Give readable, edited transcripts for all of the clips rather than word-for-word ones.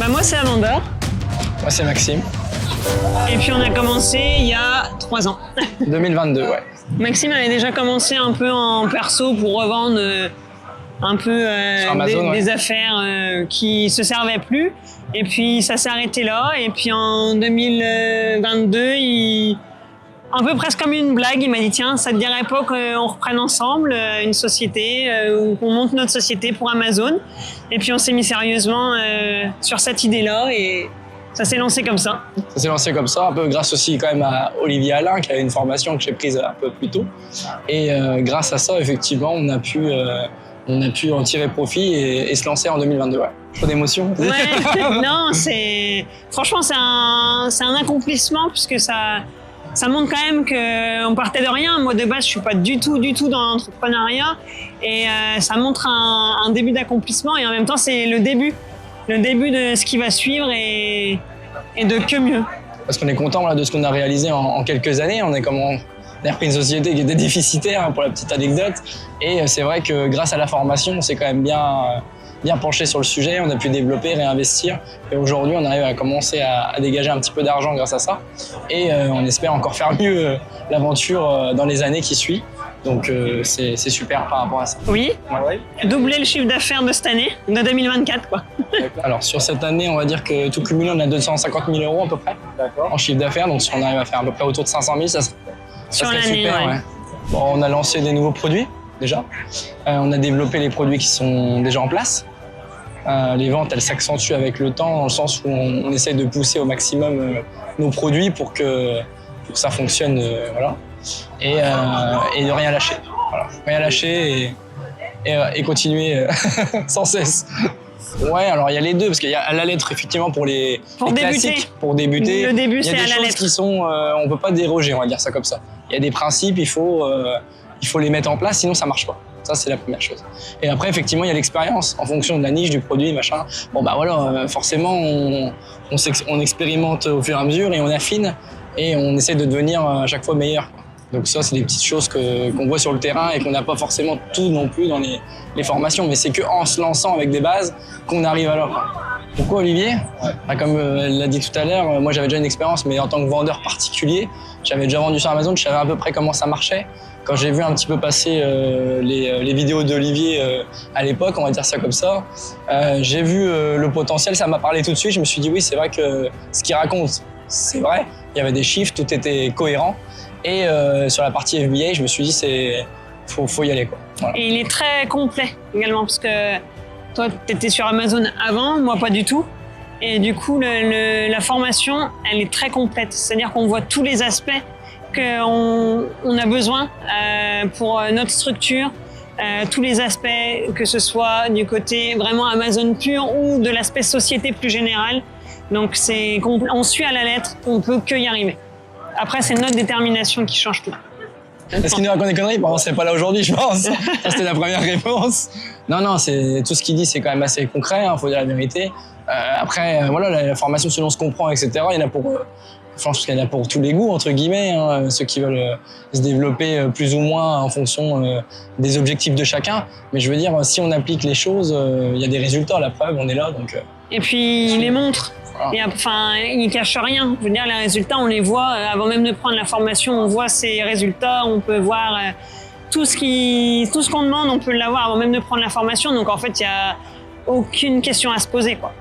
Moi, c'est Amanda. Moi, c'est Maxime. Et puis, on a commencé il y a 3 ans. 2022, ouais. Maxime avait déjà commencé un peu en perso pour revendre un peu Amazon, des affaires qui se servaient plus. Et puis, ça s'est arrêté là. Et puis, en 2022, un peu presque comme une blague, il m'a dit tiens, ça te dirait pas qu'on reprenne ensemble une société ou qu'on monte notre société pour Amazon. Et puis on s'est mis sérieusement sur cette idée-là et ça s'est lancé comme ça. Ça s'est lancé comme ça, un peu grâce aussi quand même à Olivier Alain qui avait une formation que j'ai prise un peu plus tôt. Et grâce à ça, effectivement, on a pu en tirer profit et se lancer en 2022. Ouais. Trop d'émotion. Ouais, non, franchement c'est un accomplissement puisque ça montre quand même qu'on partait de rien. Moi, de base, je suis pas du tout dans l'entrepreneuriat. Et ça montre un début d'accomplissement. Et en même temps, c'est le début de ce qui va suivre et de que mieux. Parce qu'on est content là, de ce qu'on a réalisé en quelques années. On a repris une société qui était déficitaire, pour la petite anecdote. Et c'est vrai que grâce à la formation, on s'est quand même bien penché sur le sujet, on a pu développer, réinvestir. Et aujourd'hui, on arrive à commencer à dégager un petit peu d'argent grâce à ça. Et on espère encore faire mieux l'aventure dans les années qui suivent. Donc c'est super par rapport à ça. Oui, ouais. Doubler le chiffre d'affaires de cette année, de 2024 quoi. Alors sur cette année, on va dire que tout cumulé, on a 250 000 euros à peu près en chiffre d'affaires. Donc si on arrive à faire à peu près autour de 500 000, ça serait super. Ouais. Bon, on a lancé des nouveaux produits déjà. On a développé les produits qui sont déjà en place. Les ventes, elles s'accentuent avec le temps, dans le sens où on essaye de pousser au maximum nos produits pour que ça fonctionne, voilà. Et de rien lâcher. Voilà. Rien lâcher et continuer sans cesse. Ouais, alors il y a les deux, parce qu'il y a à la lettre, effectivement, pour les classiques, pour débuter. Le début, c'est à la lettre. Il y a des choses qui sont, on peut pas déroger, on va dire ça comme ça. Il y a des principes, il faut les mettre en place, sinon ça marche pas. Ça, c'est la première chose. Et après, effectivement, il y a l'expérience en fonction de la niche, du produit, machin. Bon, bah voilà, forcément, on expérimente au fur et à mesure et on affine et on essaie de devenir à chaque fois meilleur. Donc ça, c'est des petites choses qu'on voit sur le terrain et qu'on n'a pas forcément tout non plus dans les formations. Mais c'est qu'en se lançant avec des bases qu'on arrive à l'offre. Pourquoi Olivier ? Comme elle l'a dit tout à l'heure, moi j'avais déjà une expérience, mais en tant que vendeur particulier, j'avais déjà vendu sur Amazon, je savais à peu près comment ça marchait. Quand j'ai vu un petit peu passer les vidéos d'Olivier à l'époque, on va dire ça comme ça, j'ai vu le potentiel, ça m'a parlé tout de suite. Je me suis dit oui, c'est vrai que ce qu'il raconte, c'est vrai. Il y avait des chiffres, tout était cohérent. Et sur la partie FBA, je me suis dit faut y aller quoi. Voilà. Et il est très complet également parce que toi, tu étais sur Amazon avant, moi pas du tout. Et du coup, la formation, elle est très complète. C'est-à-dire qu'on voit tous les aspects qu'on a besoin pour notre structure, tous les aspects, que ce soit du côté vraiment Amazon pur ou de l'aspect société plus général. Donc on suit à la lettre, on peut que y arriver. Après, c'est notre détermination qui change tout. Est-ce qu'il nous raconte des conneries ? Bon, on serait pas là aujourd'hui, je pense. Ça, c'était la première réponse. Non, c'est tout ce qu'il dit, c'est quand même assez concret, faut dire la vérité. Après, voilà, la formation selon ce qu'on prend, etc. Il y en a je pense qu'il y en a pour tous les goûts, entre guillemets, hein, ceux qui veulent se développer plus ou moins en fonction des objectifs de chacun. Mais je veux dire, si on applique les choses, il y a des résultats, la preuve, on est là. Donc, et puis, il les montre. Voilà. Enfin, il cache rien. Je veux dire, les résultats, on les voit avant même de prendre la formation. On voit ces résultats, on peut voir tout ce qu'on demande, on peut l'avoir avant même de prendre la formation. Donc, en fait, il n'y a aucune question à se poser, quoi.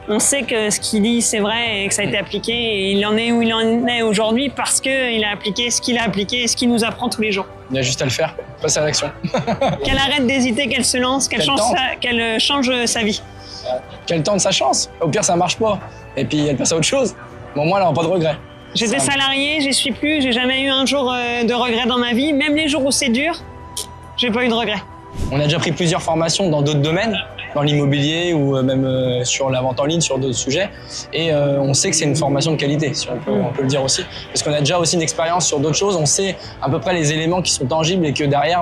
On sait que ce qu'il dit, c'est vrai et que ça a été appliqué. Et il en est où il en est aujourd'hui parce qu'il a appliqué ce qu'il a appliqué et ce qu'il nous apprend tous les jours. Il y a juste à le faire, passer à l'action. Qu'elle arrête d'hésiter, qu'elle se lance, qu'elle change sa vie. Qu'elle tente sa chance. Au pire, ça marche pas. Et puis, elle passe à autre chose. Bon, moi, là, pas de regret. J'étais salariée, j'y suis plus. J'ai jamais eu un jour de regret dans ma vie. Même les jours où c'est dur, j'ai pas eu de regret. On a déjà pris plusieurs formations dans d'autres domaines, dans l'immobilier ou même sur la vente en ligne, sur d'autres sujets. Et on sait que c'est une formation de qualité, si on peut le dire aussi. Parce qu'on a déjà aussi une expérience sur d'autres choses. On sait à peu près les éléments qui sont tangibles et que derrière,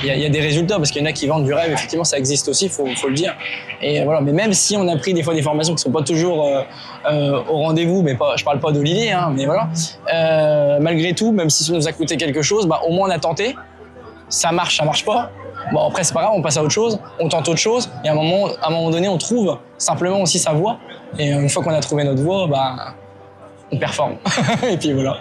il y a des résultats. Parce qu'il y en a qui vendent du rêve, effectivement, ça existe aussi, faut le dire. Et voilà. Mais même si on a pris des fois des formations qui sont pas toujours au rendez-vous, mais je parle pas d'Olivier, hein, mais voilà. Malgré tout, même si ça nous a coûté quelque chose, au moins on a tenté. Ça marche pas. Bon, après, c'est pas grave, on passe à autre chose, on tente autre chose, et à un moment donné, on trouve simplement aussi sa voie. Et une fois qu'on a trouvé notre voie, bah, on performe. Et puis voilà.